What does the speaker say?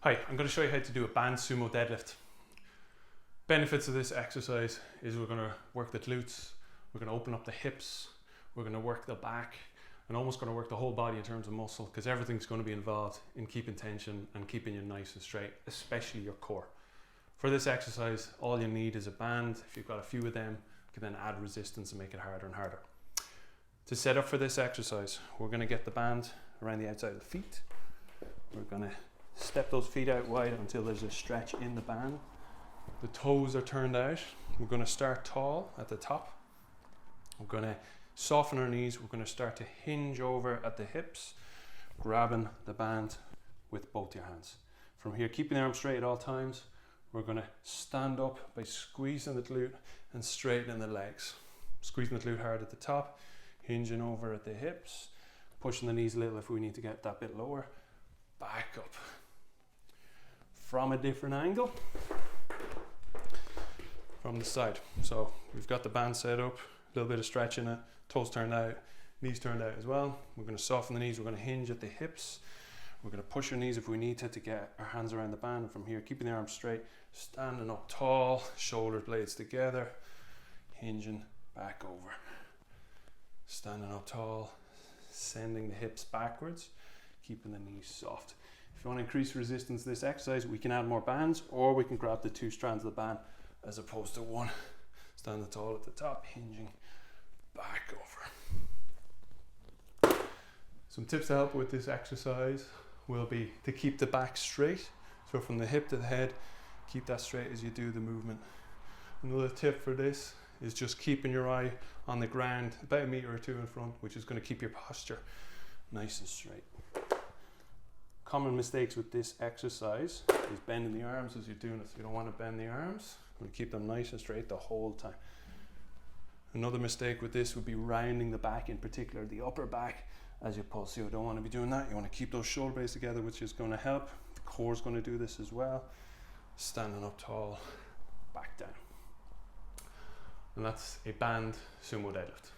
Hi, I'm going to show you how to do a band sumo deadlift. Benefits of this exercise is we're going to work the glutes, we're going to open up the hips, we're going to work the back, and almost going to work the whole body in terms of muscle, because everything's going to be involved in keeping tension and keeping you nice and straight, especially your core. For this exercise, all you need is a band. If you've got a few of them, you can then add resistance and make it harder and harder. To set up for this exercise, we're going to get the band around the outside of the feet. We're going to step those feet out wide until there's a stretch in the band. The toes are turned out. We're going to start tall at the top. We're going to soften our knees. We're going to start to hinge over at the hips, grabbing the band with both your hands. From here, keeping the arms straight at all times, we're going to stand up by squeezing the glute and straightening the legs. Squeezing the glute hard at the top, hinging over at the hips, pushing the knees a little if we need to get that bit lower. Back up from a different angle from the side. So we've got the band set up, a little bit of stretch in it, toes turned out, knees turned out as well. We're going to soften the knees, we're going to hinge at the hips, we're going to push our knees if we need to get our hands around the band. And from here, keeping the arms straight, standing up tall, shoulder blades together, hinging back over, standing up tall, sending the hips backwards, keeping the knees soft. If you want to increase resistance to this exercise, we can add more bands, or we can grab the two strands of the band as opposed to one. Standing tall at the top, hinging back over. Some tips to help with this exercise will be to keep the back straight. So from the hip to the head, keep that straight as you do the movement. Another tip for this is just keeping your eye on the ground about a meter or two in front, which is going to keep your posture nice and straight. Common mistakes with this exercise is bending the arms as you're doing it. So you don't want to bend the arms. You want to keep them nice and straight the whole time. Another mistake with this would be rounding the back, in particular the upper back, as you pull. So you don't want to be doing that. You want to keep those shoulder blades together, which is going to help. The core is going to do this as well. Standing up tall, back down. And that's a band sumo deadlift.